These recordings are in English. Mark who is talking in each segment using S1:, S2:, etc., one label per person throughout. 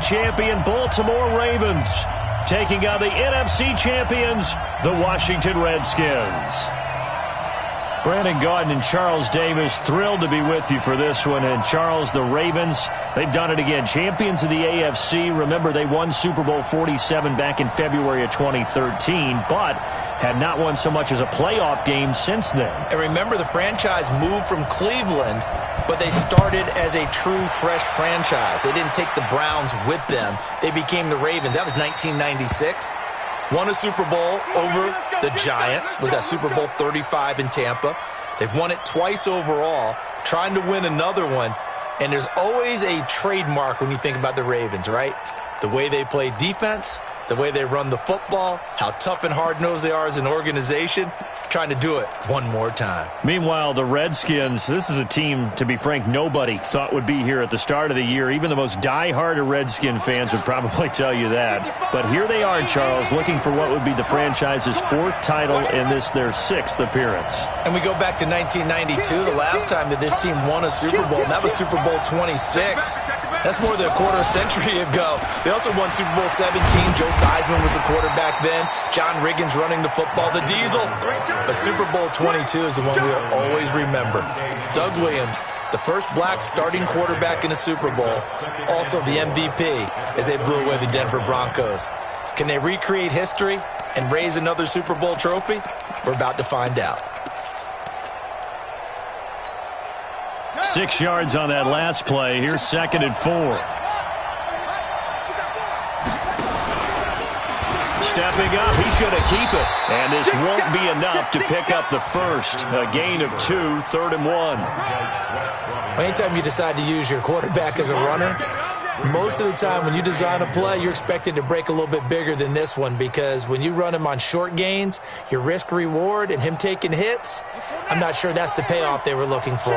S1: champion Baltimore Ravens taking on the NFC champions, the Washington Redskins. Brandon Gaudin and Charles Davis, thrilled to be with you for this one. And Charles, the Ravens, they've done it again. Champions of the AFC. Remember, they won Super Bowl 47 back in February of 2013, but had not won so much as a playoff game since then.
S2: And remember, the franchise moved from Cleveland, but they started as a true fresh franchise. They didn't take the Browns with them. They became the Ravens. That was 1996. Won a Super Bowl over the Giants. Was that Super Bowl 35 in Tampa. They've won it twice overall, trying to win another one. And there's always a trademark when you think about the Ravens, right? The way they play defense, the way they run the football, how tough and hard-nosed they are as an organization, trying to do it one more time.
S1: Meanwhile, the Redskins, this is a team, to be frank, nobody thought would be here at the start of the year. Even the most die-hard of Redskin fans would probably tell you that. But here they are, Charles, looking for what would be the franchise's fourth title in this, their sixth appearance.
S2: And we go back to 1992, the last time that this team won a Super Bowl, and that was Super Bowl 26. That's more than a quarter century ago. They also won Super Bowl 17. Joe Theismann was the quarterback then. John Riggins running the football. The Diesel. But Super Bowl 22 is the one we'll always remember. Doug Williams, the first black starting quarterback in a Super Bowl. Also the MVP as they blew away the Denver Broncos. Can they recreate history and raise another Super Bowl trophy? We're about to find out.
S1: 6 yards on that last play. Here's 2nd and 4. Stepping up, he's going to keep it. And this won't be enough to pick up the first. A gain of 2, 3rd and 1.
S2: Anytime you decide to use your quarterback as a runner, most of the time when you design a play, you're expected to break a little bit bigger than this one, because when you run him on short gains, your risk-reward and him taking hits, I'm not sure that's the payoff they were looking for.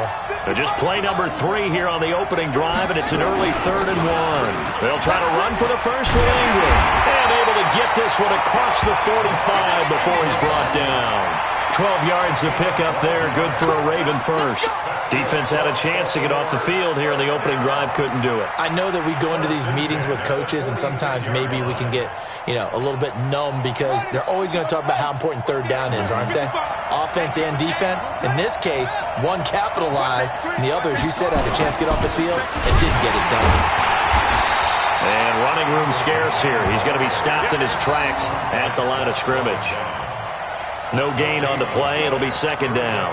S1: Just play number 3 here on the opening drive, and it's an early 3rd and 1. They'll try to run for the first with Ingram. And able to get this one across the 45 before he's brought down. 12 yards to pick up there. Good for a Raven first. Defense had a chance to get off the field here in the opening drive. Couldn't do it.
S2: I know that we go into these meetings with coaches, and sometimes maybe we can get, a little bit numb, because they're always going to talk about how important third down is, aren't they? Offense and defense. In this case, one capitalized, and the other, as you said, had a chance to get off the field and didn't get it done.
S1: And running room scarce here. He's going to be stopped in his tracks at the line of scrimmage. No gain on the play. It'll be 2nd down.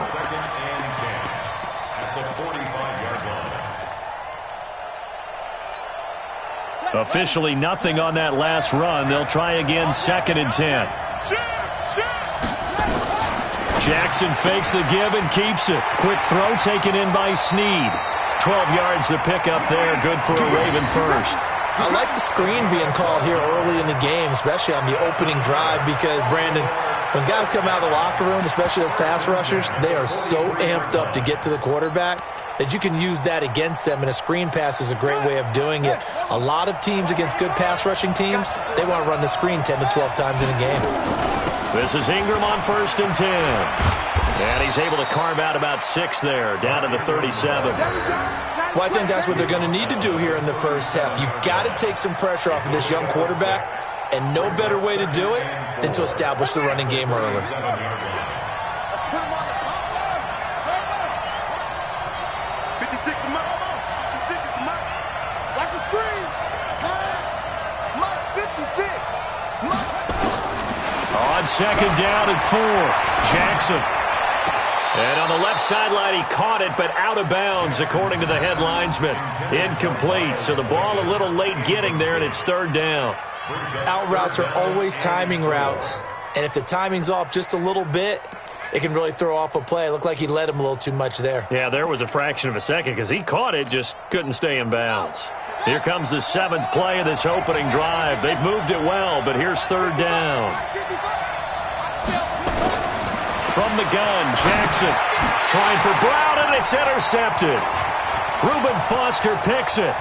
S1: Officially nothing on that last run. They'll try again, 2nd and 10. Jackson fakes the give and keeps it. Quick throw taken in by Snead. 12 yards to pick up there. Good for a Raven first.
S2: I like the screen being called here early in the game, especially on the opening drive, because, Brandon, when guys come out of the locker room, especially as pass rushers, they are so amped up to get to the quarterback that you can use that against them, and a screen pass is a great way of doing it. A lot of teams against good pass rushing teams, they want to run the screen 10 to 12 times in a game.
S1: This is Ingram on 1st and 10. And he's able to carve out about 6 there, down to the 37.
S2: Well, I think that's what they're going to need to do here in the first half. You've got to take some pressure off of this young quarterback, and no better way to do it than to establish the running game early.
S1: On 2nd down and 4, Jackson. And on the left sideline, he caught it, but out of bounds, according to the head linesman. Incomplete, so the ball a little late getting there, and it's 3rd down.
S2: Out routes are always timing routes, and if the timing's off just a little bit, it can really throw off a play. It looked like he led him a little too much there.
S1: Yeah, there was a fraction of a second, because he caught it, just couldn't stay in bounds. Here comes the 7th play of this opening drive. They've moved it well, but here's 3rd down. From the gun, Jackson trying for Brown, and it's intercepted. Reuben Foster picks it.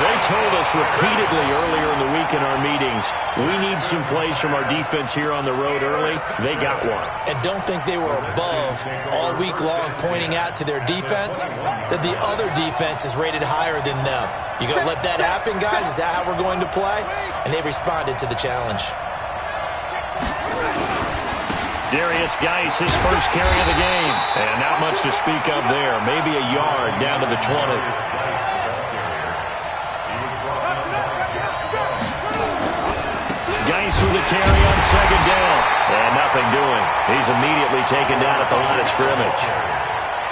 S1: They told us repeatedly earlier in the week in our meetings, we need some plays from our defense here on the road early. They got one.
S2: And don't think they were above all week long, pointing out to their defense that the other defense is rated higher than them. You going to let that happen, guys? Is that how we're going to play? And they responded to the challenge.
S1: Darius Geis, his first carry of the game. And not much to speak of there. Maybe a yard down to the 20. Geis with a carry on second down. And nothing doing. He's immediately taken down at the line of scrimmage.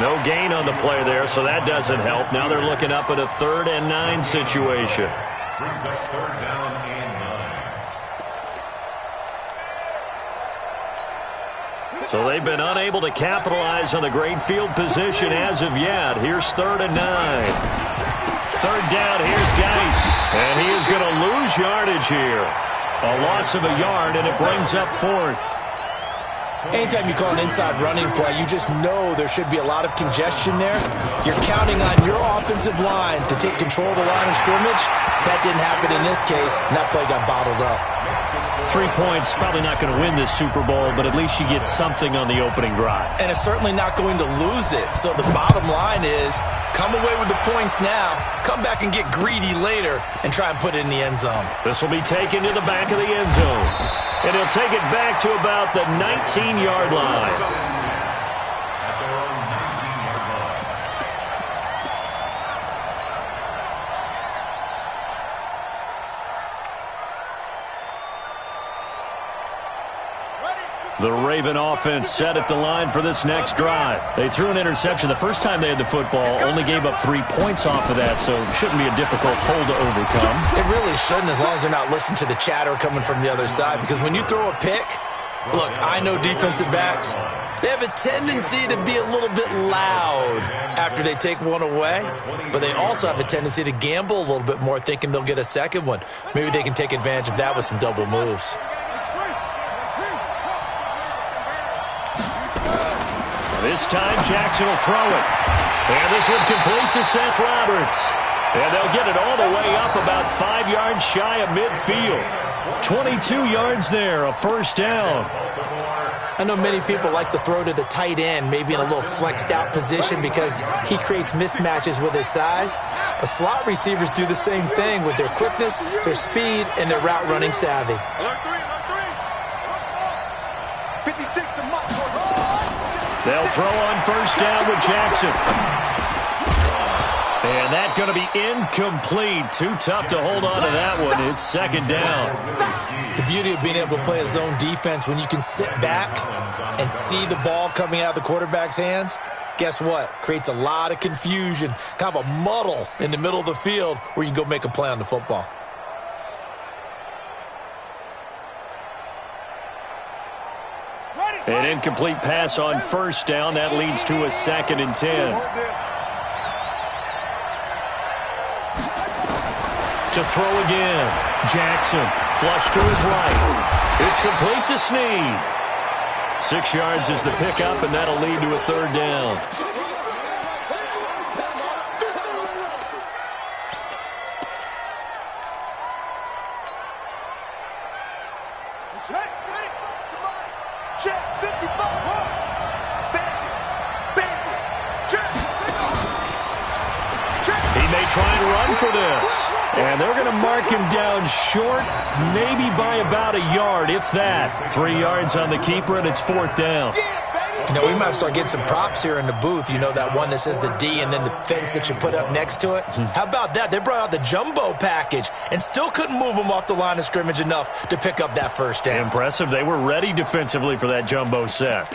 S1: No gain on the play there, so that doesn't help. Now they're looking up at a 3rd and 9 situation.
S3: Brings up 3rd down and 9.
S1: So they've been unable to capitalize on the great field position as of yet. Here's 3rd and 9. 3rd down, here's Geis. And he is going to lose yardage here. A loss of a yard, and it brings up 4th.
S2: Anytime you call an inside running play, you just know there should be a lot of congestion there. You're counting on your offensive line to take control of the line of scrimmage. That didn't happen in this case, and that play got bottled up.
S1: 3 points, probably not going to win this Super Bowl, but at least you get something on the opening drive.
S2: And it's certainly not going to lose it. So the bottom line is, come away with the points now, come back and get greedy later, and try and put it in the end zone.
S1: This will be taken to the back of the end zone. And he'll take it back to about the 19-yard line. The Raven offense set at the line for this next drive. They threw an interception the first time they had the football, only gave up 3 points off of that, so it shouldn't be a difficult hole to overcome.
S2: It really shouldn't, as long as they're not listening to the chatter coming from the other side, because when you throw a pick, look, I know defensive backs, they have a tendency to be a little bit loud after they take one away, but they also have a tendency to gamble a little bit more, thinking they'll get a second one. Maybe they can take advantage of that with some double moves.
S1: This time, Jackson will throw it. And this one complete to Seth Roberts. And they'll get it all the way up about 5 yards shy of midfield. 22 yards there, a first down.
S2: I know many people like to throw to the tight end, maybe in a little flexed out position because he creates mismatches with his size. But slot receivers do the same thing with their quickness, their speed, and their route running savvy.
S1: They'll throw on first down with Jackson. And that's going to be incomplete. Too tough to hold on to that one. It's second down.
S2: The beauty of being able to play a zone defense when you can sit back and see the ball coming out of the quarterback's hands, guess what? Creates a lot of confusion, kind of a muddle in the middle of the field where you can go make a play on the football.
S1: An incomplete pass on first down. That leads to a 2nd and 10. To throw again. Jackson, flush to his right. It's complete to Snead. 6 yards is the pickup, and that'll lead to a 3rd down. Try and run for this. And they're going to mark him down short, maybe by about a yard, if that. 3 yards on the keeper, and it's 4th down.
S2: You know, we might start getting some props here in the booth. You know, that one that says the D and then the fence that you put up next to it? How about that? They brought out the jumbo package and still couldn't move them off the line of scrimmage enough to pick up that first down.
S1: Impressive. They were ready defensively for that jumbo set.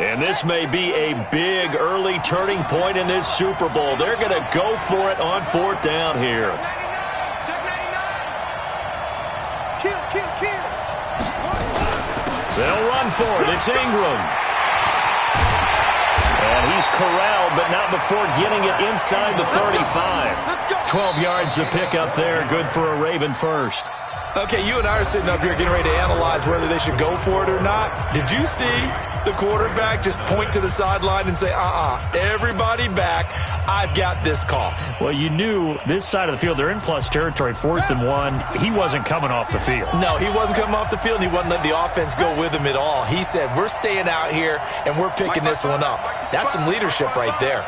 S1: And this may be a big early turning point in this Super Bowl. They're going to go for it on 4th down here. They'll run for it. It's Ingram. And he's corralled, but not before getting it inside the 35. 12 yards to pick up there. Good for a Raven first.
S2: Okay, you and I are sitting up here getting ready to analyze whether they should go for it or not. Did you see the quarterback just point to the sideline and say, everybody back, I've got this call?
S1: Well, you knew this side of the field, they're in plus territory, 4th and 1. He wasn't coming off the field.
S2: No, he wasn't coming off the field, and he wasn't letting the offense go with him at all. He said, we're staying out here, and we're picking this one up. That's some leadership right there.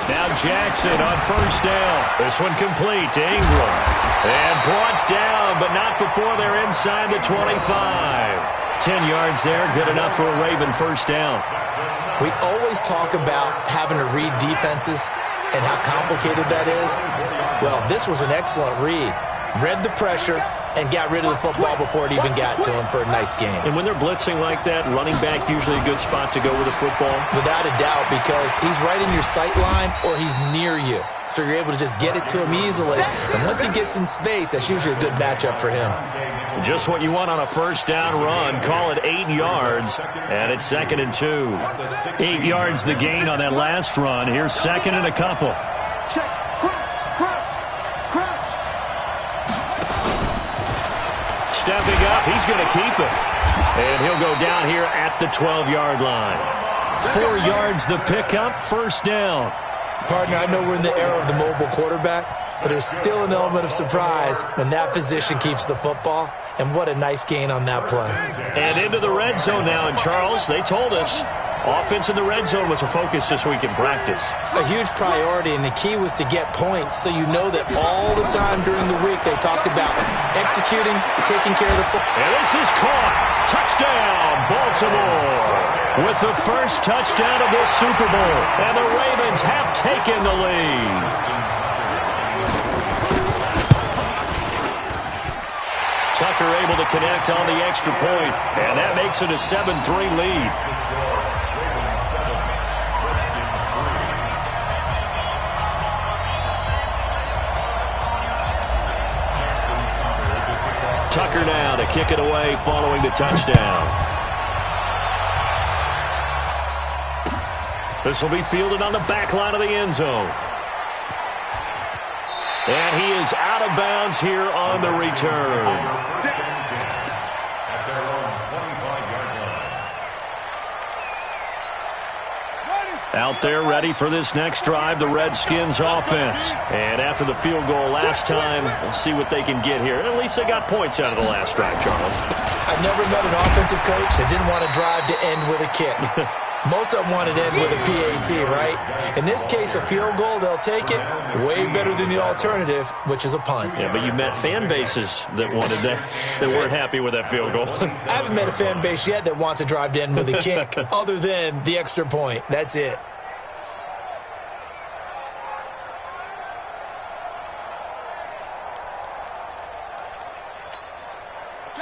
S1: Now Jackson on first down. This one complete to Ingram. And brought down, but not before they're inside the 25. 10 yards there, good enough for a Raven first down.
S2: We always talk about having to read defenses and how complicated that is. Well, this was an excellent read. Read the pressure and got rid of the football before it even got to him for a nice game.
S1: And when they're blitzing like that, running back usually a good spot to go with the football?
S2: Without a doubt, because he's right in your sight line or he's near you. So you're able to just get it to him easily. And once he gets in space, that's usually a good matchup for him.
S1: Just what you want on a first down run. Call it 8 yards, and it's 2nd and 2. 8 yards the gain on that last run. Here's 2nd and a couple.
S4: Check. Crouch.
S1: Stepping up, he's going to keep it. And he'll go down here at the 12-yard line. 4 yards the pickup, first down.
S2: Partner, I know we're in the era of the mobile quarterback, but there's still an element of surprise when that position keeps the football. And what a nice gain on that play.
S1: And into the red zone now. And Charles, they told us offense in the red zone was a focus this week in practice.
S2: A huge priority, and the key was to get points, so you know that all the time during the week they talked about executing, taking care of the football.
S1: And this is caught. Touchdown, Baltimore. With the first touchdown of this Super Bowl. And the Ravens have taken the lead. Tucker able to connect on the extra point, and that makes it a 7-3 lead. Tucker now to kick it away following the touchdown. This will be fielded on the back line of the end zone. And he is out of bounds here on the return. Out there ready for this next drive, the Redskins offense. And after the field goal last time, we'll see what they can get here. At least they got points out of the last drive, Charles.
S2: I've never met an offensive coach that didn't want to drive to end with a kick. Most of them want it to end with a PAT, right? In this case, a field goal, they'll take it. Way better than the alternative, which is a punt.
S1: Yeah, but you met fan bases that wanted that, that weren't happy with that field goal.
S2: I haven't met a fan base yet that wants to drive to end with a kick, other than the extra point. That's it.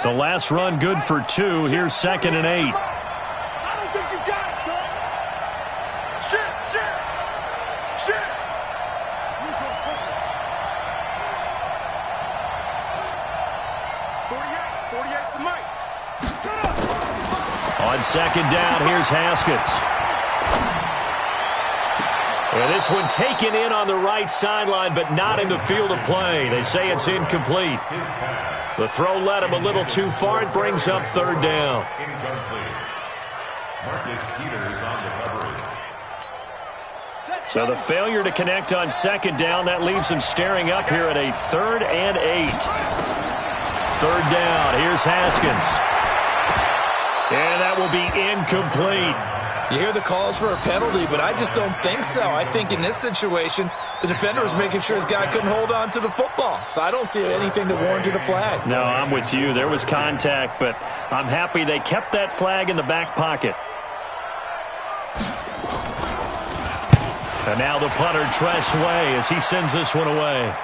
S1: The last run good for 2. Here's 2nd and 8.
S4: I don't think you got it, son. Shit. 48 for Mike. Set up.
S1: On 2nd down, here's Haskins. And this one taken in on the right sideline, but not in the field of play. They say it's incomplete. The throw led him a little too far. It brings up 3rd down. So the failure to connect on 2nd down, that leaves him staring up here at a 3rd and 8. 3rd down. Here's Haskins. And that will be incomplete.
S2: You hear the calls for a penalty, but I just don't think so. I think in this situation, the defender was making sure his guy couldn't hold on to the football. So I don't see anything that warranted a flag.
S1: No, I'm with you. There was contact, but I'm happy they kept that flag in the back pocket. And now the punter, Tress Way, as he sends this one away.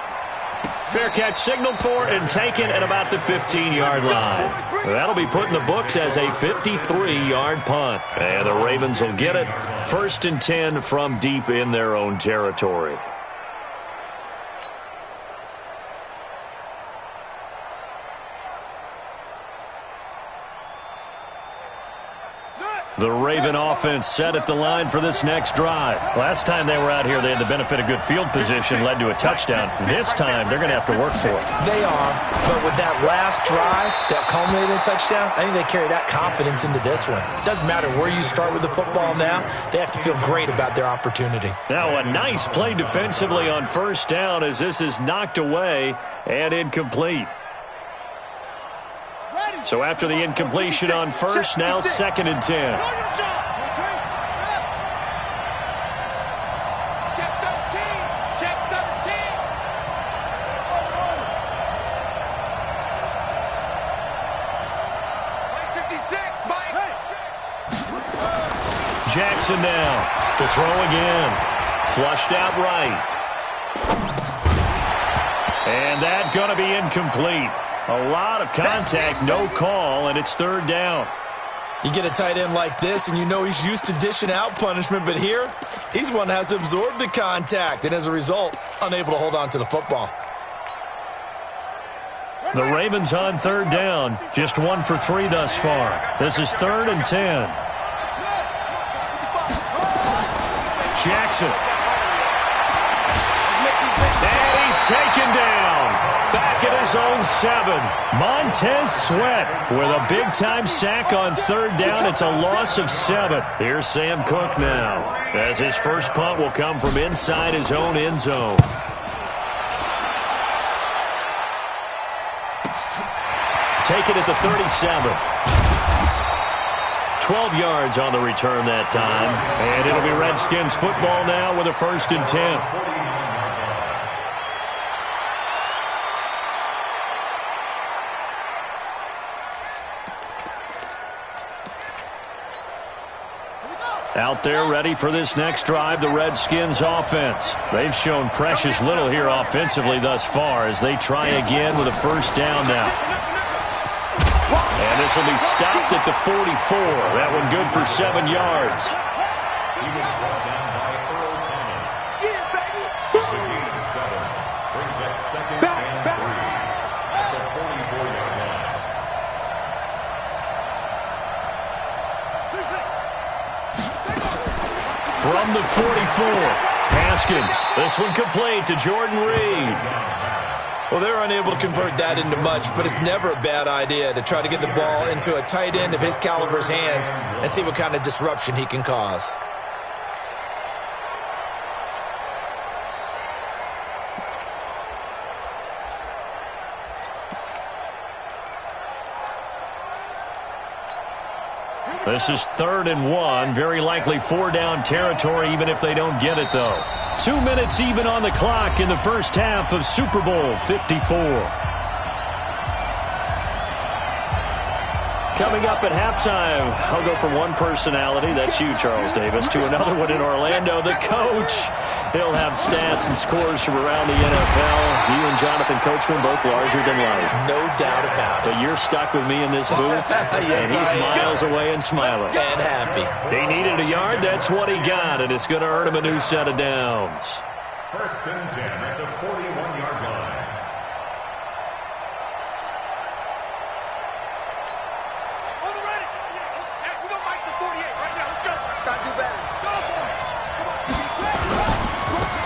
S1: Fair catch signaled for and taken at about the 15-yard line. That'll be put in the books as a 53-yard punt. And the Ravens will get it. 1st and 10 from deep in their own territory.
S4: Set.
S1: The Raven offense set at the line for this next drive. Last time they were out here, they had the benefit of good field position, led to a touchdown. This time, they're going to have to work for it.
S2: They are, but with that last drive that culminated in a touchdown, I think they carry that confidence into this one. Doesn't matter where you start with the football now, they have to feel great about their opportunity.
S1: Now a nice play defensively on first down as this is knocked away and incomplete. So after the incompletion on first, now 2nd and 10.
S4: Check 13. Check 13. Mike 56. Mike 56.
S1: Jackson now to throw again. Flushed out right. And that going to be incomplete. A lot of contact, no call, and it's 3rd down.
S2: You get a tight end like this, and you know he's used to dishing out punishment, but here, he's one that has to absorb the contact, and as a result, unable to hold on to the football.
S1: The Ravens on 3rd down, just 1 for 3 thus far. This is 3rd and 10. Jackson. And he's taken down. Back at his own 7. Montez Sweat with a big-time sack on 3rd down. It's a loss of 7. Here's Sam Cook now, as his first punt will come from inside his own end zone. Take it at the 37. 12 yards on the return that time. And it'll be Redskins football now with a 1st and 10. Out there ready for this next drive, the Redskins offense. They've shown precious little here offensively thus far as they try again with a 1st down now. And this will be stopped at the 44. That one good for 7 yards.
S3: He was brought down by Earl Thomas.
S4: Yeah, baby.
S3: It's a gain of 7. Brings up 2nd and 3 at the 44-yard line.
S1: From the 44, Haskins. This one complete to Jordan Reed.
S2: Well, they're unable to convert that into much, but it's never a bad idea to try to get the ball into a tight end of his caliber's hands and see what kind of disruption he can cause.
S1: This is 3rd and 1. Very likely 4-down territory, even if they don't get it, though. 2 minutes even on the clock in the first half of Super Bowl 54. Coming up at halftime, I'll go from one personality, that's you, Charles Davis, to another one in Orlando, the coach. He'll have stats and scores from around the NFL. You and Jonathan Coachman, both larger than life.
S2: No doubt about it.
S1: But you're stuck with me in this booth,
S2: Yes,
S1: and he's
S2: I am.
S1: miles away and smiling.
S2: And happy.
S1: He needed a yard, that's what he got, and it's going to earn him a new set of downs.
S3: 1st and 10 at the 41-yard line.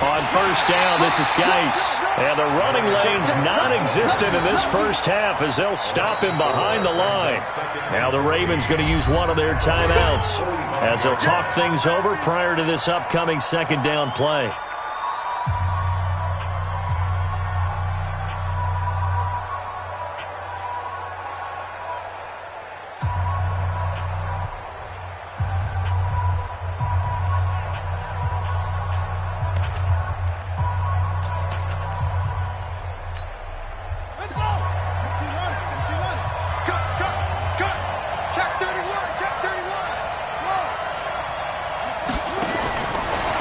S1: On 1st down, this is Geis. And the running lane's non-existent in this first half as they'll stop him behind the line. Now the Ravens going to use one of their timeouts as they'll talk things over prior to this upcoming 2nd down play.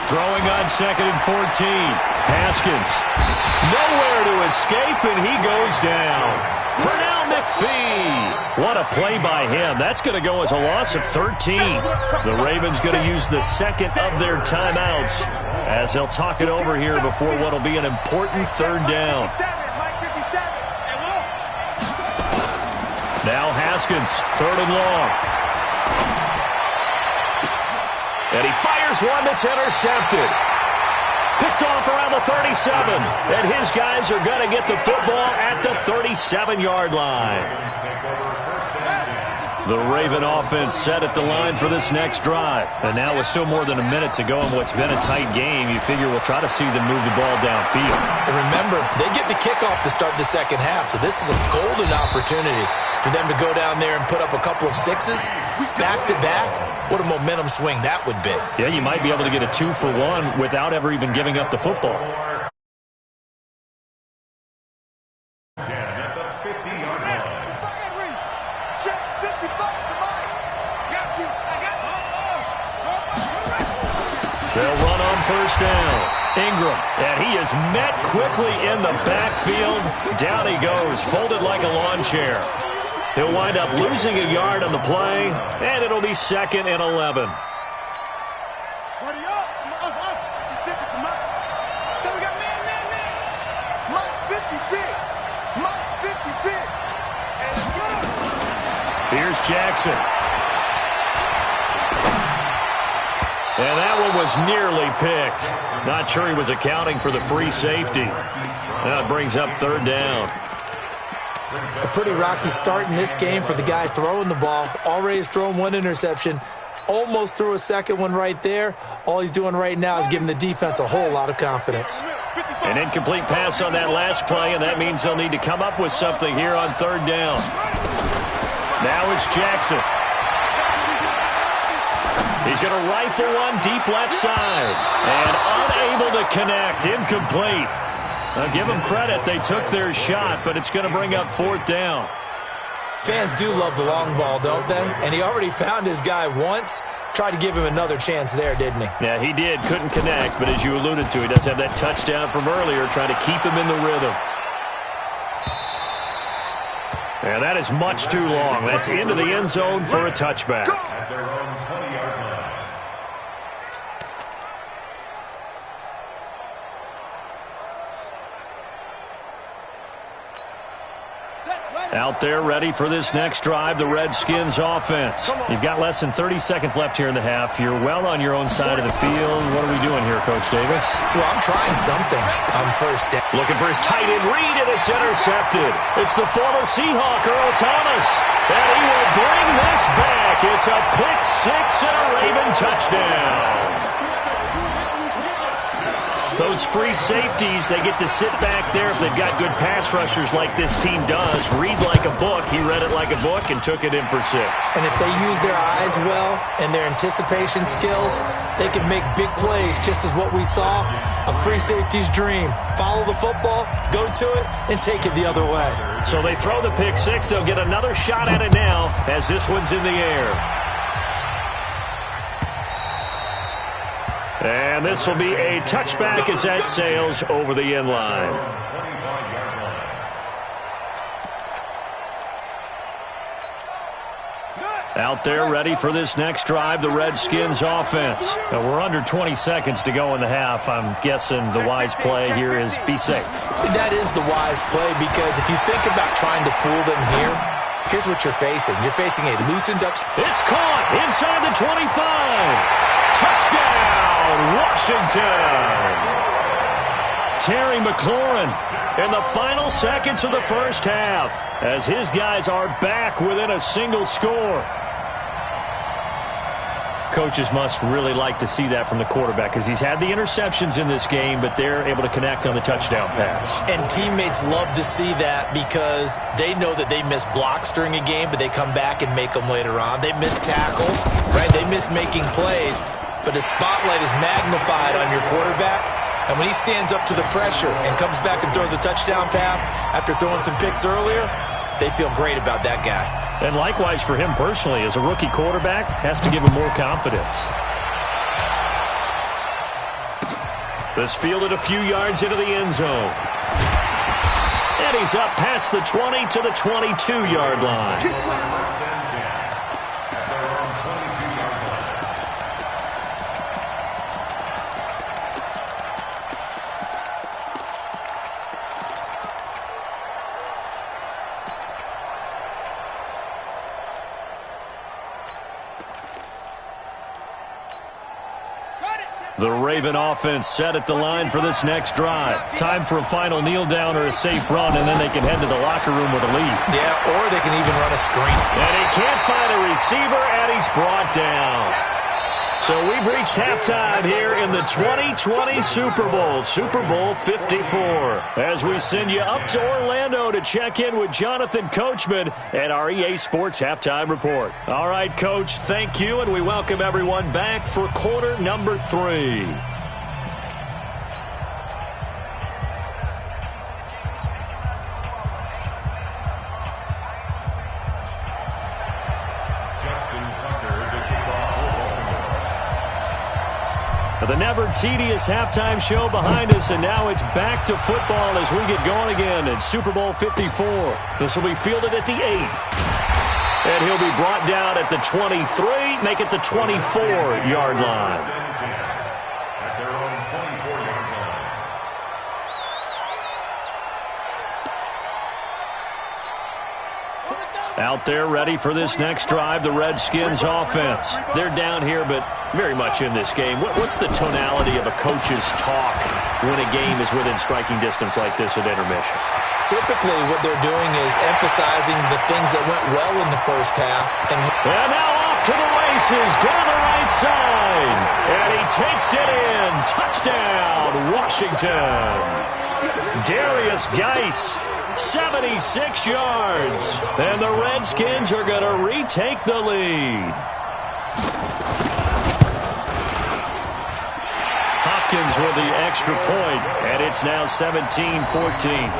S1: Throwing on 2nd and 14. Haskins. Nowhere to escape, and he goes down. Pernell McPhee. What a play by him. That's going to go as a loss of 13. The Ravens going to use the 2nd of their timeouts as they'll talk it over here before what will be an important 3rd down. Now Haskins, 3rd and long. And he fires one that's intercepted. Picked off around the 37. And his guys are going to get the football at the 37-yard line. The Raven offense set at the line for this next drive. And now with still more than a minute to go in what's been a tight game, you figure we'll try to see them move the ball downfield.
S2: And remember, they get the kickoff to start the second half, so this is a golden opportunity for them to go down there and put up a couple of sixes back-to-back. What a momentum swing that would be.
S1: Yeah, you might be able to get a 2-for-1 without ever even giving up the football.
S3: 10 at the 50-yard line.
S1: They'll run on first down. Ingram, and he is met quickly in the backfield. Down he goes, folded like a lawn chair. He'll wind up losing a yard on the play, and it'll be 2nd and 11.
S4: So we got man. Mike's 56. Mike's 56. And it's good.
S1: Here's Jackson. And that one was nearly picked. Not sure he was accounting for the free safety. Now it brings up 3rd down.
S2: A pretty rocky start in this game for the guy throwing the ball. Already has thrown one interception. Almost threw a second one right there. All he's doing right now is giving the defense a whole lot of confidence.
S1: An incomplete pass on that last play, and that means they'll need to come up with something here on 3rd down. Now it's Jackson. He's going to rifle one deep left side. And unable to connect. Incomplete. Now give them credit. They took their shot, but it's going to bring up 4th down.
S2: Fans do love the long ball, don't they? And he already found his guy once. Tried to give him another chance there, didn't he?
S1: Yeah, he did. Couldn't connect, but as you alluded to, he does have that touchdown from earlier, trying to keep him in the rhythm. And that is much too long. That's into the end zone for a touchback.
S3: At their own 20-yard line.
S1: Out there ready for this next drive, the Redskins offense. You've got less than 30 seconds left here in the half. You're well on your own side of the field. What are we doing here, Coach Davis?
S2: Well, I'm trying something on first down.
S1: Looking for his tight end read, and it's intercepted. It's the former Seahawk, Earl Thomas. And he will bring this back. It's a pick six and a Raven touchdown. Those free safeties, they get to sit back there if they've got good pass rushers like this team does. Read like a book. He read it like a book and took it in for 6.
S2: And if they use their eyes well and their anticipation skills, they can make big plays, just as what we saw. A free safety's dream. Follow the football, go to it, and take it the other way.
S1: So they throw the pick six. They'll get another shot at it now as this one's in the air. And this will be a touchback as that sails over the end line. Out there ready for this next drive, the Redskins offense. Now we're under 20 seconds to go in the half. I'm guessing the wise play here is be safe.
S2: That is the wise play, because if you think about trying to fool them here, here's what you're facing. You're facing a loosened up...
S1: It's caught inside the 25. Touchdown, Washington. Terry McLaurin in the final seconds of the first half as his guys are back within a single score. Coaches must really like to see that from the quarterback because he's had the interceptions in this game, but they're able to connect on the touchdown pass.
S2: And teammates love to see that because they know that they miss blocks during a game, but they come back and make them later on. They miss tackles, right? They miss making plays, but the spotlight is magnified on your quarterback. And when he stands up to the pressure and comes back and throws a touchdown pass after throwing some picks earlier, they feel great about that guy.
S1: And likewise for him personally, as a rookie quarterback, has to give him more confidence. This fielded a few yards into the end zone. And he's up past the 20 to the 22-yard line. The Raven offense set at the line for this next drive. Time for a final kneel down or a safe run, and then they can head to the locker room with a lead.
S2: Yeah, or they can even run a screen.
S1: And he can't find a receiver, and he's brought down. So we've reached halftime here in the 2020 Super Bowl, Super Bowl 54. As we send you up to Orlando to check in with Jonathan Coachman at our EA Sports Halftime Report. All right, Coach, thank you, and we welcome everyone back for quarter number 3. The never-tedious halftime show behind us, and now it's back to football as we get going again in Super Bowl 54. This will be fielded at the 8. And he'll be brought down at the 23, make it the 24-yard line.
S3: At their own 24-yard line.
S1: Out there ready for this next drive, the Redskins offense. They're down here, but very much in this game. What's the tonality of a coach's talk when a game is within striking distance like this at intermission?
S2: Typically, what they're doing is emphasizing the things that went well in the first half. And
S1: now off to the races, down the right side. And he takes it in. Touchdown, Washington. Darius Geis, 76 yards. And the Redskins are going to retake the lead. Hopkins with the extra point, and it's now 17-14.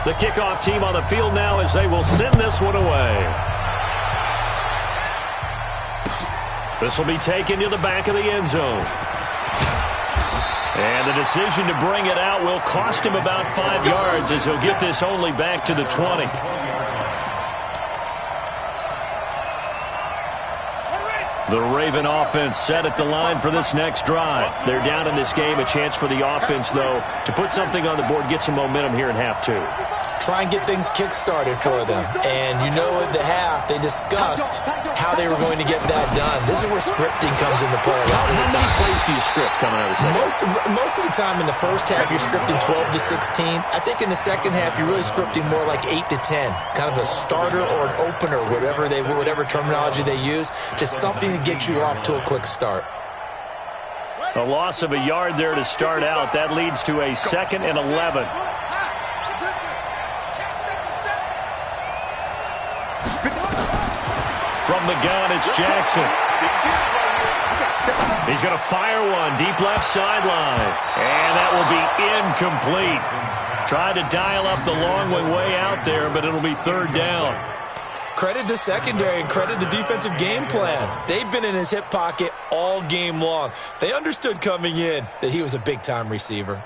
S1: The kickoff team on the field now as they will send this one away. This will be taken to the back of the end zone. And the decision to bring it out will cost him about 5 yards as he'll get this only back to the 20. The Raven offense set at the line for this next drive. They're down in this game. A chance for the offense, though, to put something on the board, get some momentum here in half 2.
S2: try and get things kick-started for them. And you know at the half, they discussed how they were going to get that done. This is where scripting comes into play a lot of the time.
S1: How many plays do you script coming out of the second?
S2: Most of the time in the first half, you're scripting 12 to 16. I think in the second half, you're really scripting more like 8 to 10. Kind of a starter or an opener, whatever terminology they use. Just something to get you off to a quick start.
S1: A loss of a yard there to start out. That leads to a 2nd and 11. From the gun, it's Jackson. He's going to fire one deep left sideline. And that will be incomplete. Tried to dial up the long way out there, but it'll be 3rd down.
S2: Credit the secondary and credit the defensive game plan. They've been in his hip pocket all game long. They understood coming in that he was a big-time receiver.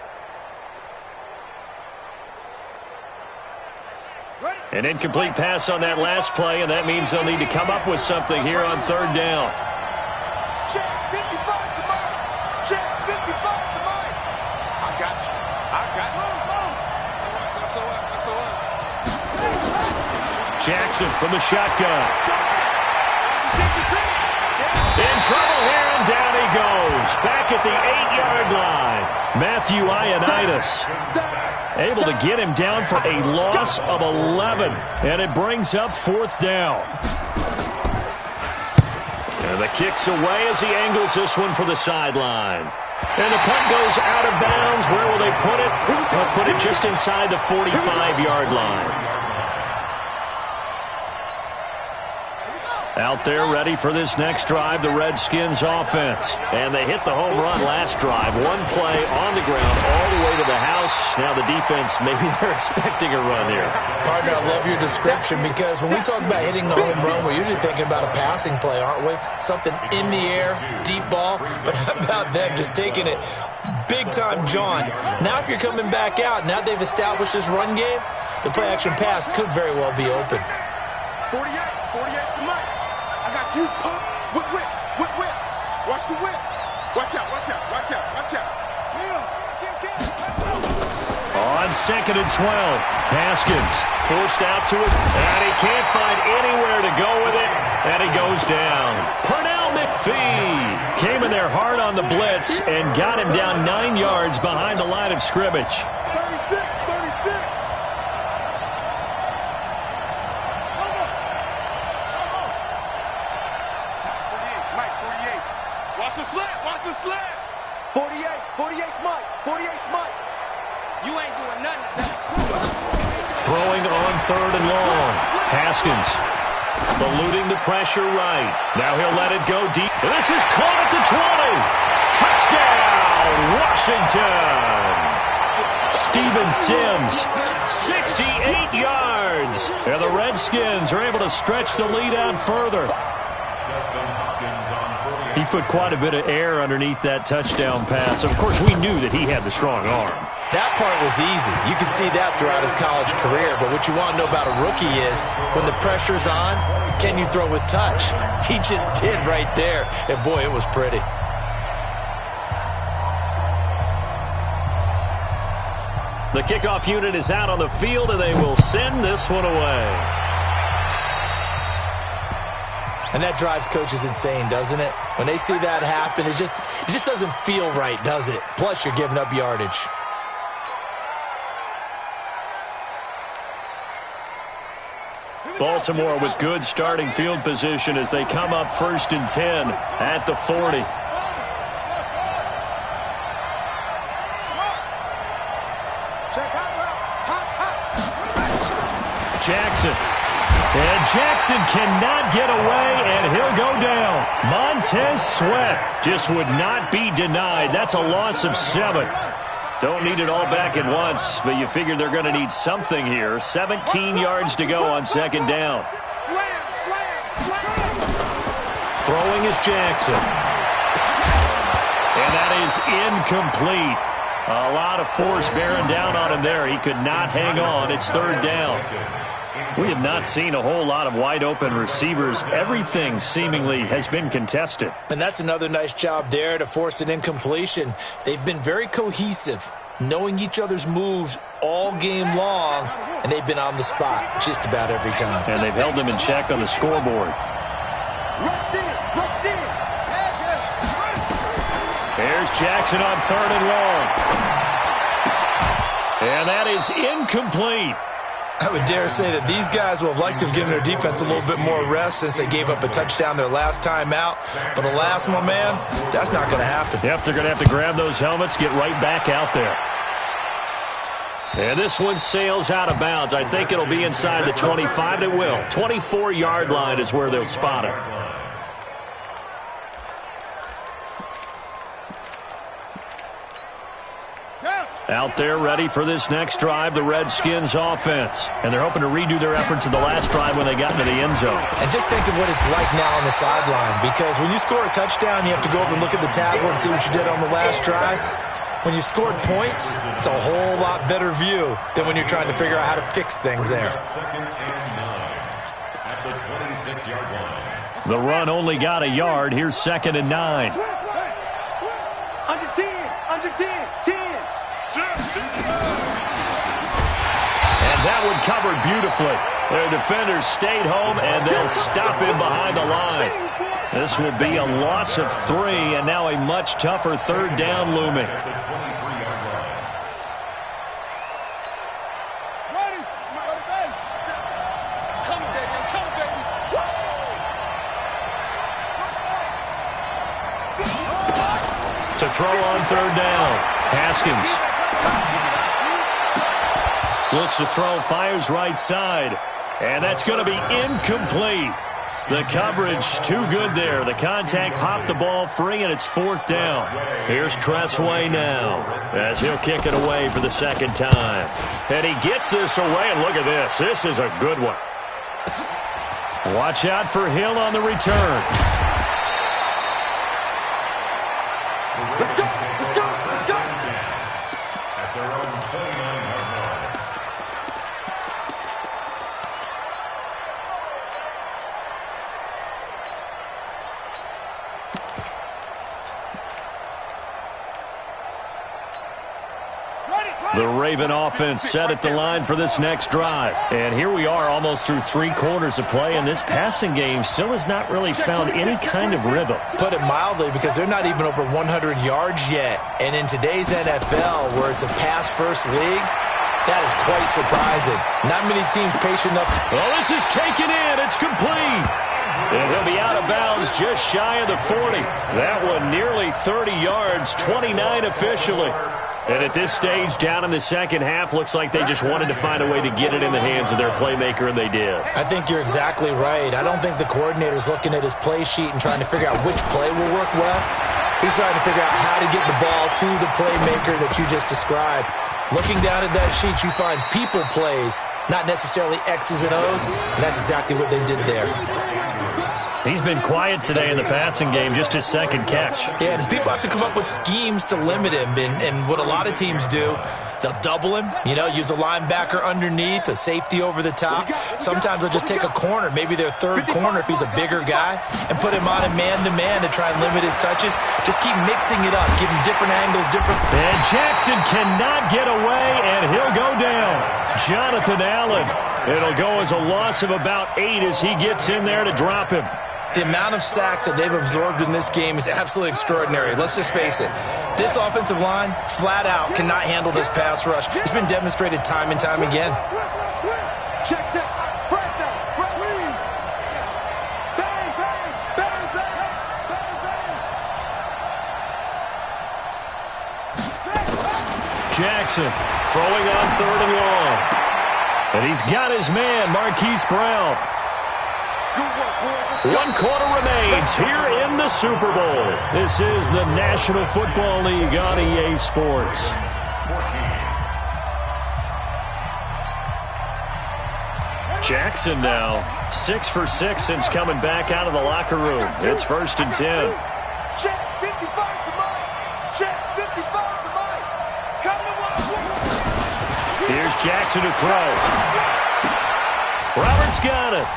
S1: An incomplete pass on that last play, and that means they'll need to come up with something here on 3rd down.
S4: Check 55 to Mike. Check 55 to Mike. I got you. I got you.
S1: Jackson from the shotgun. In trouble here, and down he goes. Back at the 8-yard line. Matthew Ioannidis able to get him down for a loss of 11. And it brings up 4th down. And the kick's away as he angles this one for the sideline. And the punt goes out of bounds. Where will they put it? They'll put it just inside the 45-yard line. Out there ready for this next drive, the Redskins offense. And they hit the home run last drive. One play on the ground all the way to the house. Now the defense, maybe they're expecting a run here.
S2: Partner, I love your description because when we talk about hitting the home run, we're usually thinking about a passing play, aren't we? Something in the air, deep ball. But how about them just taking it big-time jaunt? Now if you're coming back out, now they've established this run game, the play-action pass could very well be open.
S4: 48 to Mike. I got you. Whip. Watch the whip. Watch out.
S1: On 2nd and 12. Haskins forced out to it, and he can't find anywhere to go with it, and he goes down. Pernell McPhee came in there hard on the blitz and got him down 9 yards behind the line of scrimmage.
S4: 36, 36. Mike, 48. Watch the slant, watch the slant. 48, 48's Mike, 48's Mike. You ain't doing nothing.
S1: Throwing on 3rd and long. Haskins eluding the pressure right. Now he'll let it go deep. This is caught at the 20. Touchdown, Washington. Steven Sims, 68 yards. And the Redskins are able to stretch the lead out further. He put quite a bit of air underneath that touchdown pass. Of course, we knew that he had the strong arm.
S2: That part was easy. You could see that throughout his college career. But what you want to know about a rookie is when the pressure's on, can you throw with touch? He just did right there. And, boy, it was pretty.
S1: The kickoff unit is out on the field, and they will send this one away.
S2: And that drives coaches insane, doesn't it? When they see that happen, it just doesn't feel right, does it? Plus, you're giving up yardage.
S1: Baltimore with good starting field position as they come up 1st and 10 at the 40. Jackson. And Jackson cannot get away, and he'll go down. Montez Sweat just would not be denied. That's a loss of 7. Don't need it all back at once, but you figure they're going to need something here. 17 yards to go on 2nd down. Throwing is Jackson. And that is incomplete. A lot of force bearing down on him there. He could not hang on. It's 3rd down. We have not seen a whole lot of wide-open receivers. Everything seemingly has been contested.
S2: And that's another nice job there to force an incompletion. They've been very cohesive, knowing each other's moves all game long, and they've been on the spot just about every time.
S1: And they've held them in check on the scoreboard. There's Jackson on 3rd and long. And that is incomplete.
S2: I would dare say that these guys will have liked to have given their defense a little bit more rest since they gave up a touchdown their last time out. But alas, my man, that's not going to happen.
S1: Yep, they're going to have to grab those helmets, get right back out there. And this one sails out of bounds. I think it'll be inside the 25. It will. 24-yard line is where they'll spot it. Out there ready for this next drive, the Redskins offense. And they're hoping to redo their efforts in the last drive when they got into the end zone.
S2: And just think of what it's like now on the sideline, because when you score a touchdown, you have to go over and look at the tablet and see what you did on the last drive. When you scored points, it's a whole lot better view than when you're trying to figure out how to fix things there.
S3: 2nd and 9 at the 26-yard line.
S1: The run only got a yard. Here's 2nd and 9.
S4: Under 10, under 10, 10.
S1: And that one covered beautifully. Their defenders stayed home, and they'll stop him behind the line. This will be a loss of 3, and now a much tougher 3rd down looming. To throw on 3rd down, Haskins looks to throw, fires right side, and that's going to be incomplete. The coverage too good there. The contact popped the ball free, and it's 4th down. Here's Tressway now as he'll kick it away for the 2nd time. And he gets this away, and look at this. This is a good one. Watch out for Hill on the return.
S4: Let's go, let's go, let's go.
S3: At their own 29-yard line.
S4: Ready, ready.
S1: The Raven offense set at the line for this next drive. And here we are almost through 3 quarters of play, and this passing game still has not really found any kind of rhythm.
S2: Put it mildly, because they're not even over 100 yards yet. And in today's NFL, where it's a pass-first league, that is quite surprising. Not many teams patient enough.
S1: Well, this is taken in. It's complete. And he'll be out of bounds just shy of the 40. That one nearly 30 yards, 29 officially. And at this stage, down in the second half, looks like they just wanted to find a way to get it in the hands of their playmaker, and they did.
S2: I think you're exactly right. I don't think the coordinator's looking at his play sheet and trying to figure out which play will work well. He's trying to figure out how to get the ball to the playmaker that you just described. Looking down at that sheet, you find people plays, not necessarily X's and O's, and that's exactly what they did there.
S1: He's been quiet today in the passing game, just his second catch.
S2: Yeah, and people have to come up with schemes to limit him, and what a lot of teams do, they'll double him, use a linebacker underneath, a safety over the top. Sometimes they'll just take a corner, maybe their third corner if he's a bigger guy, and put him on a man-to-man to try and limit his touches. Just keep mixing it up, give him different angles, different...
S1: And Jackson cannot get away, and he'll go down. Jonathan Allen. It'll go as a loss of about 8 as he gets in there to drop him.
S2: The amount of sacks that they've absorbed in this game is absolutely extraordinary. Let's just face it. This offensive line, flat out, cannot handle this pass rush. It's been demonstrated time and time again.
S4: Check. Bang, bang, bang, bang.
S1: Jackson throwing on 3rd and long. And he's got his man, Marquise Brown. 1 quarter remains here in the Super Bowl. This is the National Football League on EA Sports. Jackson now 6 for 6 since coming back out of the locker room. It's 1st and 10.
S4: Check 55 to Mike. Check 55 to Mike. Come to one.
S1: Here's Jackson to throw. Roberts got it.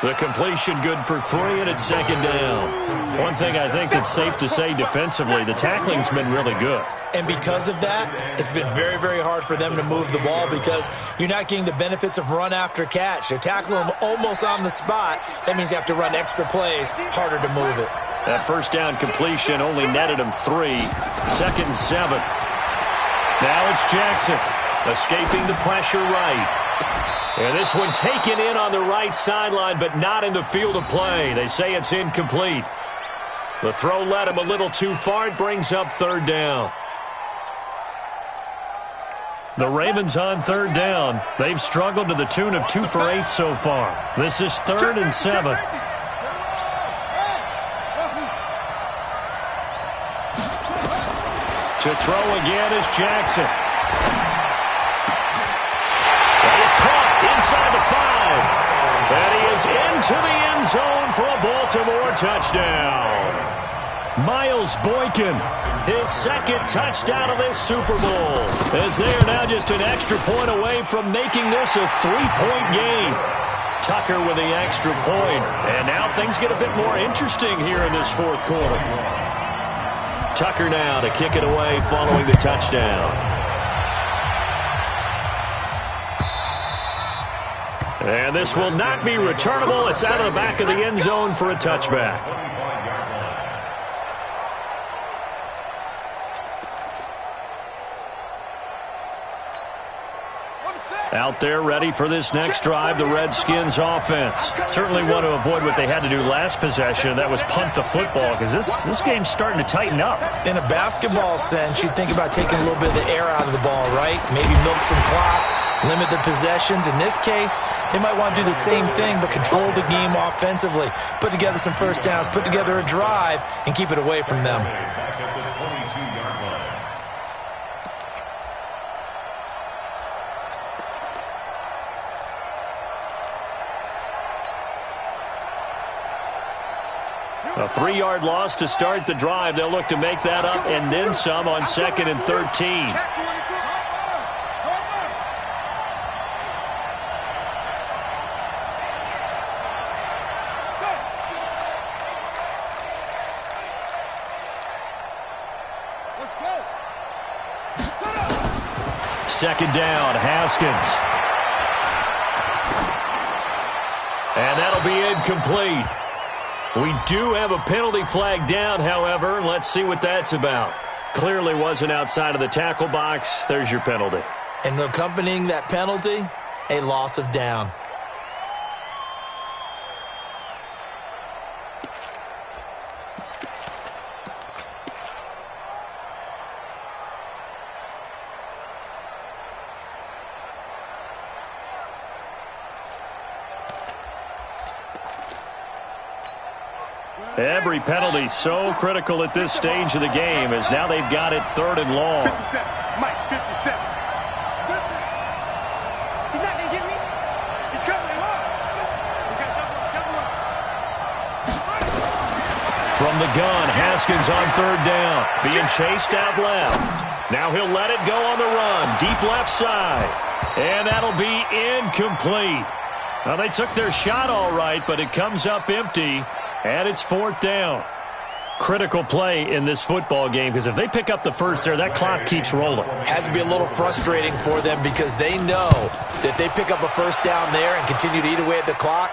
S1: The completion good for 3, and it's 2nd down. One thing I think that's safe to say defensively, the tackling's been really good.
S2: And because of that, it's been very, very hard for them to move the ball because you're not getting the benefits of run after catch. They're tackling them almost on the spot. That means you have to run extra plays, harder to move it.
S1: That 1st down completion only netted him 3. 2nd and 7. Now it's Jackson escaping the pressure right. And this one taken in on the right sideline, but not in the field of play. They say it's incomplete. The throw led him a little too far. It brings up 3rd down. The Ravens on 3rd down. They've struggled to the tune of 2 for 8 so far. This is 3rd and 7. To throw again is Jackson. Inside the 5. And he is into the end zone for a Baltimore touchdown. Miles Boykin, his 2nd touchdown of this Super Bowl, as they are now just an extra point away from making this a 3-point game. Tucker with the extra point. And now things get a bit more interesting here in this 4th quarter. Tucker now to kick it away following the touchdown. And this will not be returnable. It's out of the back of the end zone for a touchback. Out there ready for this next drive, the Redskins offense. Certainly want to avoid what they had to do last possession. That was punt the football, because this game's starting to tighten up.
S2: In a basketball sense, you think about taking a little bit of the air out of the ball, right? Maybe milk some clock, limit the possessions. In this case, they might want to do the same thing, but control the game offensively. Put together some 1st downs, put together a drive, and keep it away from them.
S1: A 3-yard loss to start the drive. They'll look to make that up and then some on 2nd and 13.
S4: Let's go.
S1: second down. Haskins. And that'll be incomplete. We do have a penalty flag down, however. Let's see what that's about. Clearly wasn't outside of the tackle box. There's your penalty.
S2: And accompanying that penalty, a loss of down.
S1: Every penalty so critical at this stage of the game as now they've got it 3rd and long.
S4: 57. Mike, 57. He's not going to get me. He's coming along. We got double up.
S1: From the gun, Haskins on 3rd down. Being chased out left. Now he'll let it go on the run. Deep left side. And that'll be incomplete. Now they took their shot all right, but it comes up empty. And it's 4th down. Critical play in this football game because if they pick up the first there, that clock keeps rolling.
S2: Has to be a little frustrating for them because they know that they pick up a first down there and continue to eat away at the clock,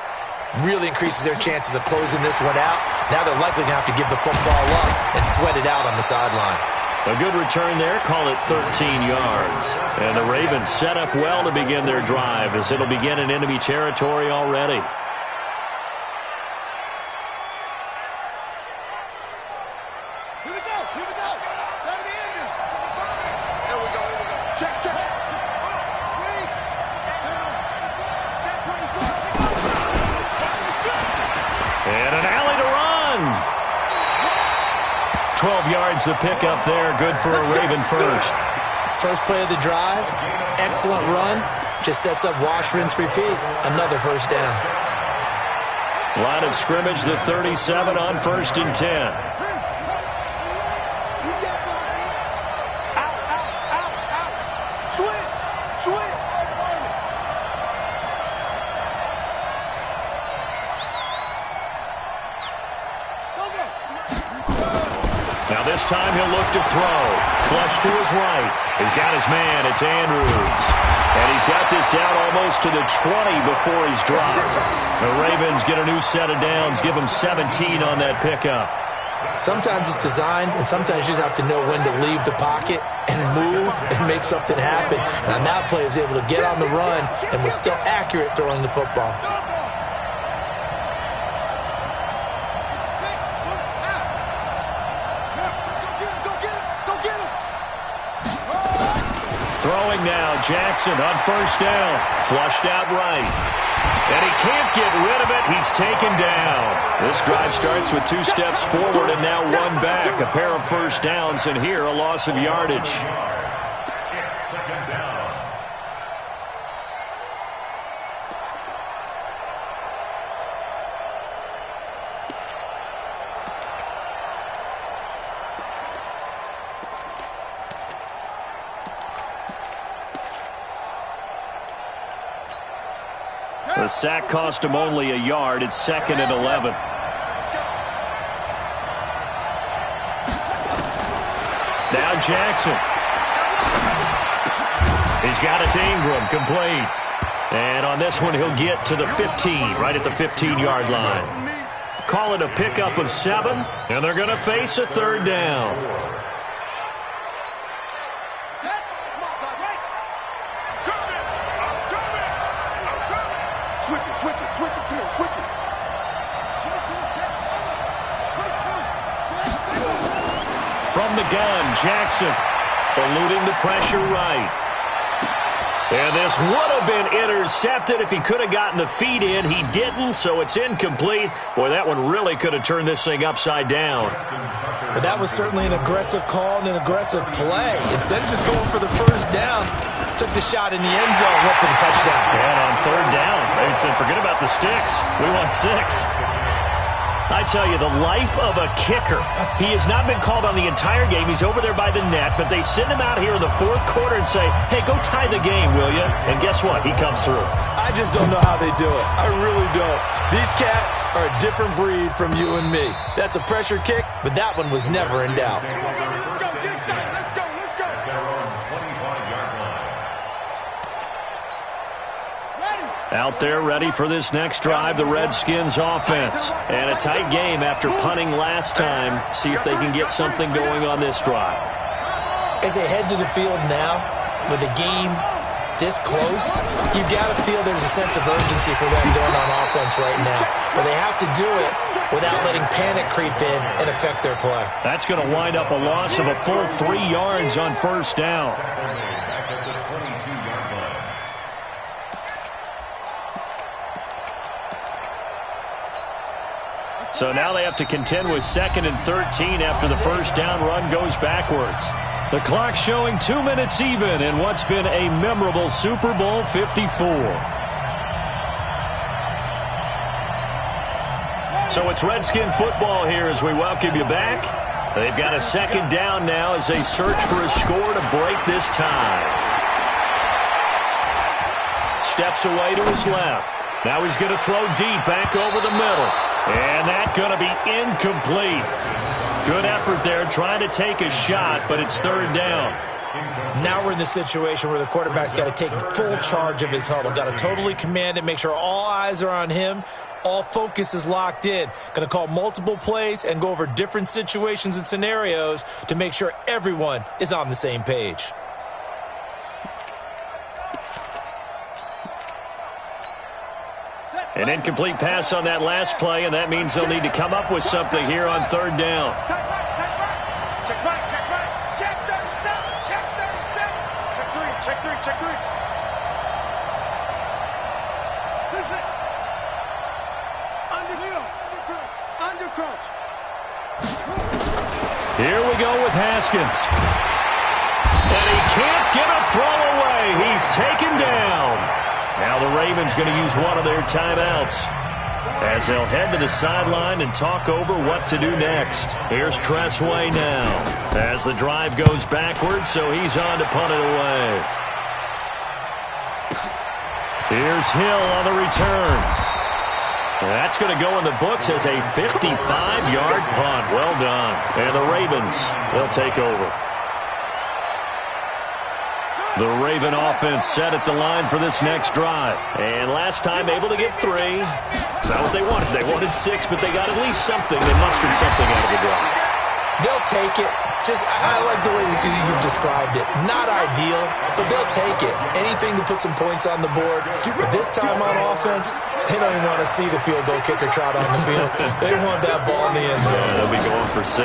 S2: really increases their chances of closing this one out. Now they're likely going to have to give the football up and sweat it out on the sideline.
S1: A good return there, call it 13 yards. And the Ravens set up well to begin their drive as it'll begin in enemy territory already. And an alley to run. 12 yards to pick up there. Good for a Raven first.
S2: First play of the drive. Excellent run. Just sets up wash, rinse, repeat. Another first down.
S1: Line of scrimmage, the 37 on 1st and 10. Now this time he'll look to throw. Flush to his right. He's got his man. It's Andrews. And he's got this down almost to the 20 before he's dropped. The Ravens get a new set of downs. Give him 17 on that pickup.
S2: Sometimes it's designed, and sometimes you just have to know when to leave the pocket and move and make something happen. And on that play, he was able to get on the run and was still accurate throwing the football.
S1: Throwing now, Jackson on 1st down. Flushed out right. And he can't get rid of it. He's taken down. This drive starts with 2 steps forward and now 1 back. A pair of first downs, and here a loss of yardage.
S3: It's 2nd down.
S1: The sack cost him only a yard. It's 2nd and 11. Now Jackson. He's got it to Ingram, complete. And on this one, he'll get to the 15, right at the 15-yard line. Call it a pickup of 7, and they're going to face a 3rd down.
S4: Switch it, come on, switch it.
S1: From the gun, Jackson eluding the pressure right. And this would have been intercepted if he could have gotten the feet in. He didn't, so it's incomplete. Boy, that one really could have turned this thing upside down.
S2: But that was certainly an aggressive call and an aggressive play. Instead of just going for the first down, took the shot in the end zone, went for the touchdown.
S1: And on 3rd down, they said, forget about the sticks. We want 6. I tell you, the life of a kicker. He has not been called on the entire game. He's over there by the net, but they send him out here in the 4th quarter and say, hey, go tie the game, will you? And guess what? He comes through.
S2: I just don't know how they do it. I really don't. These cats are a different breed from you and me. That's a pressure kick, but that one was never in doubt.
S1: Out there ready for this next drive, the Redskins offense. And a tight game after punting last time. See if they can get something going on this drive.
S2: As they head to the field now, with the game this close, you've got to feel there's a sense of urgency for them going on offense right now. But they have to do it without letting panic creep in and affect their play.
S1: That's going to wind up a loss of a full 3 yards on first down. So now they have to contend with 2nd and 13 after the first down run goes backwards. The clock showing 2 minutes even in what's been a memorable Super Bowl 54. So it's Redskin football here as we welcome you back. They've got a 2nd down now as they search for a score to break this tie. Steps away to his left. Now he's going to throw deep back over the middle. And that's going to be incomplete. Good effort there trying to take a shot, but it's 3rd down.
S2: Now we're in the situation where the quarterback's got to take full charge of his huddle. Got to totally command it, make sure all eyes are on him. All focus is locked in. Going to call multiple plays and go over different situations and scenarios to make sure everyone is on the same page.
S1: An incomplete pass on that last play, and that means they'll need to come up with something here on 3rd down.
S4: Check right. Check 37. Check 37. Check 3. Under crunch.
S1: Here we go with Haskins. And he can't get a throw away. He's taken down. Now the Ravens going to use one of their timeouts as they'll head to the sideline and talk over what to do next. Here's Tressway now as the drive goes backwards, so he's on to punt it away. Here's Hill on the return. That's going to go in the books as a 55-yard punt. Well done. And the Ravens will take over. The Raven offense set at the line for this next drive. And last time able to get 3. That's not what they wanted. They wanted 6, but they got at least something. They mustered something out of the drive.
S2: They'll take it. I like the way you've described it. Not ideal, but they'll take it. Anything to put some points on the board. But this time on offense, they don't even want to see the field goal kicker trot on the field. They want that ball in the end zone.
S1: Yeah, they'll be going for 6.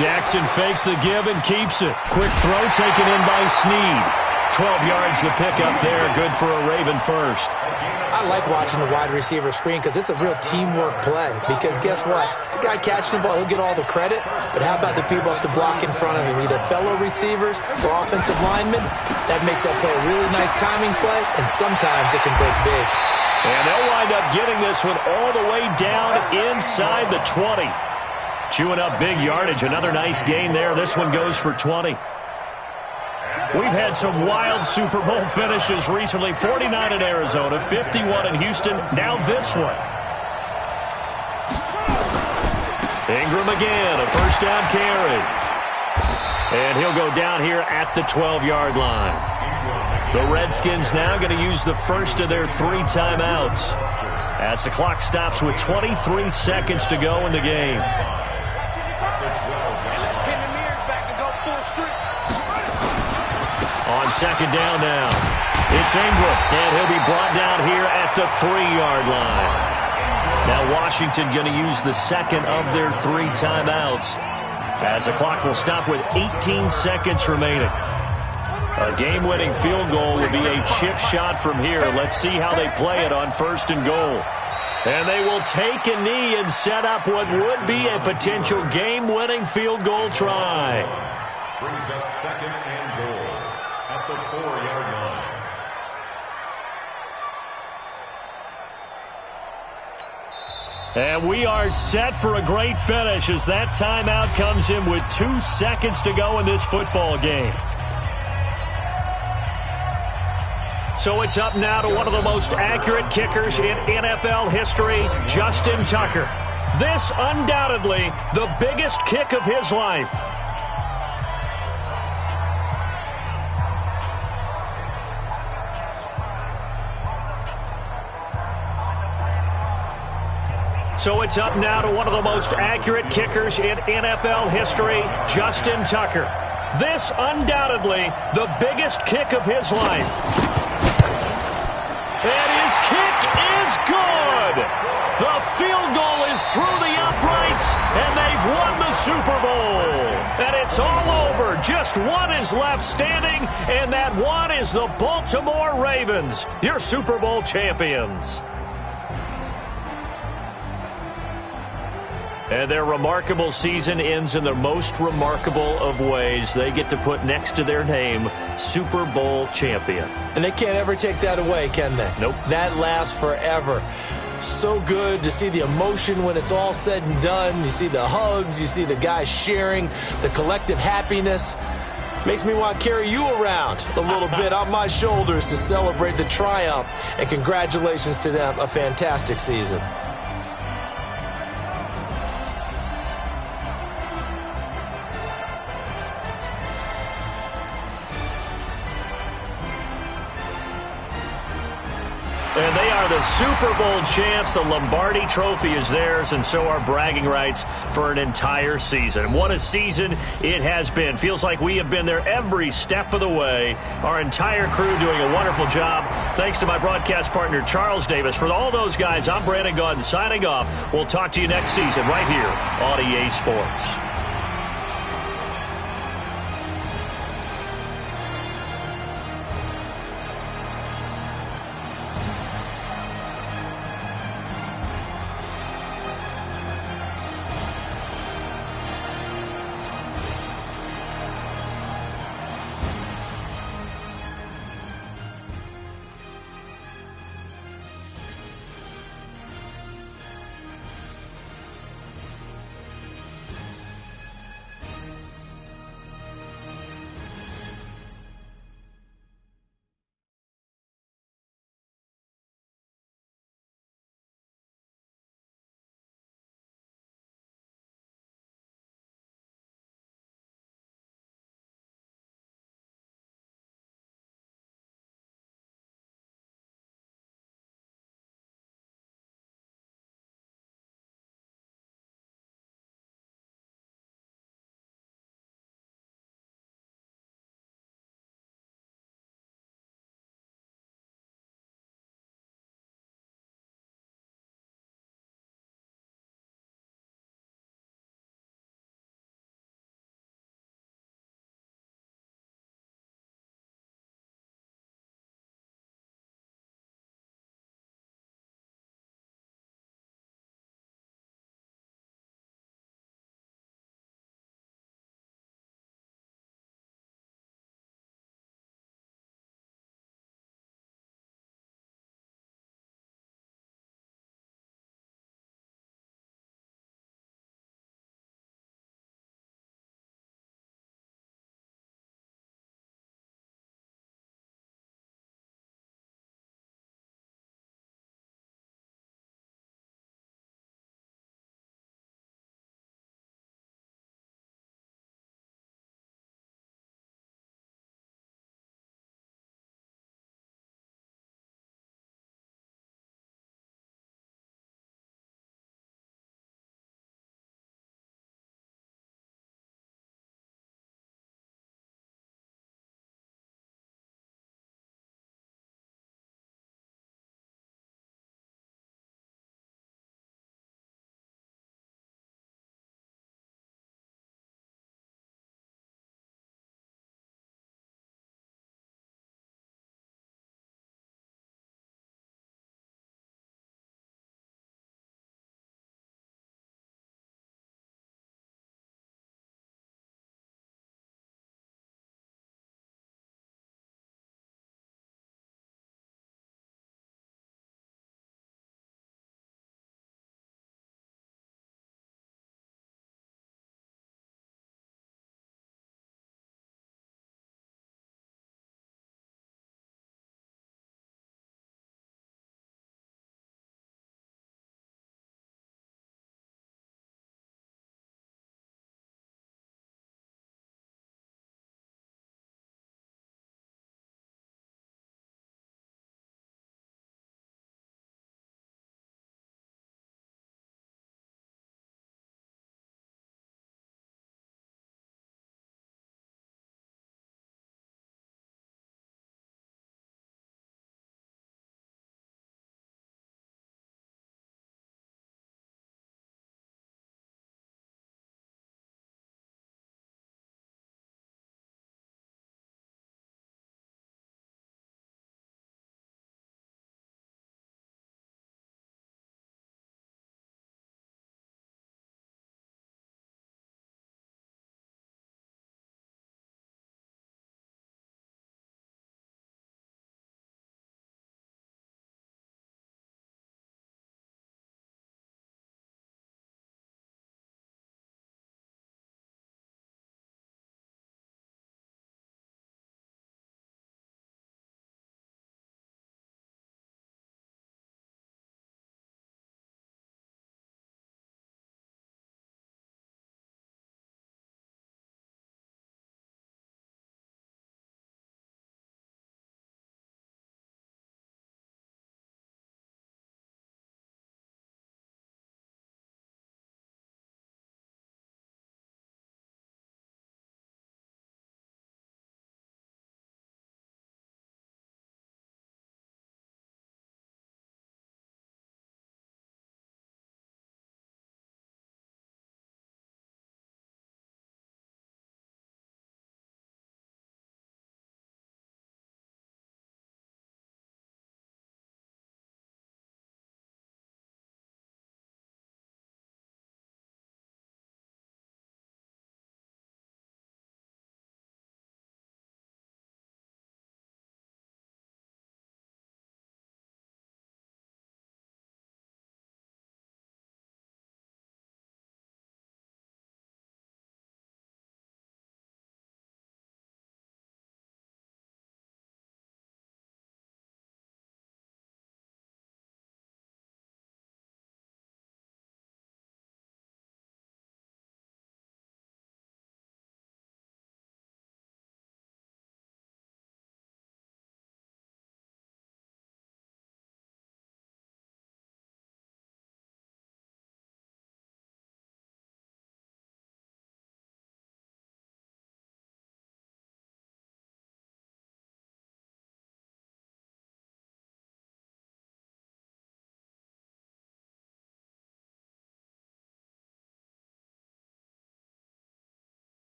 S1: Jackson fakes the give and keeps it. Quick throw taken in by Snead. 12 yards to pick up there. Good for a Raven first.
S2: I like watching the wide receiver screen because it's a real teamwork play. Because guess what? The guy catching the ball, he'll get all the credit. But how about the people up to block in front of him? Either fellow receivers or offensive linemen. That makes that play a really nice timing play. And sometimes it can break big.
S1: And they'll wind up getting this one all the way down inside the 20. Chewing up big yardage. Another nice gain there. This one goes for 20. We've had some wild Super Bowl finishes recently. 49 in Arizona, 51 in Houston, now this one. Ingram again, a first down carry. And he'll go down here at the 12-yard line. The Redskins now going to use the first of their 3 timeouts as the clock stops with 23 seconds to go in the game. On 2nd down now, it's Ingram, and he'll be brought down here at the 3-yard line. Now Washington going to use the second of their 3 timeouts as the clock will stop with 18 seconds remaining. A game-winning field goal would be a chip shot from here. Let's see how they play it on 1st and goal. And they will take a knee and set up what would be a potential game-winning field goal try.
S3: Brings up 2nd and goal at the 4-yard line.
S1: And we are set for a great finish as that timeout comes in with 2 seconds to go in this football game. So it's up now to one of the most accurate kickers in NFL history, Justin Tucker. This undoubtedly the biggest kick of his life. So it's up now to one of the most accurate kickers in NFL history, Justin Tucker. This undoubtedly the biggest kick of his life. And his kick is good. The field goal is through the uprights, and they've won the Super Bowl. And it's all over. Just one is left standing, and that one is the Baltimore Ravens, your Super Bowl champions. And their remarkable season ends in the most remarkable of ways. They get to put next to their name, Super Bowl champion.
S2: And they can't ever take that away, can they?
S1: Nope.
S2: That lasts forever. So good to see the emotion when it's all said and done. You see the hugs, you see the guys sharing, the collective happiness. Makes me want to carry you around a little bit on my shoulders to celebrate the triumph. And congratulations to them, a fantastic season.
S1: And they are the Super Bowl champs. The Lombardi Trophy is theirs, and so are bragging rights for an entire season. What a season it has been. Feels like we have been there every step of the way. Our entire crew doing a wonderful job. Thanks to my broadcast partner, Charles Davis. For all those guys, I'm Brandon Gaudin signing off. We'll talk to you next season right here on EA Sports.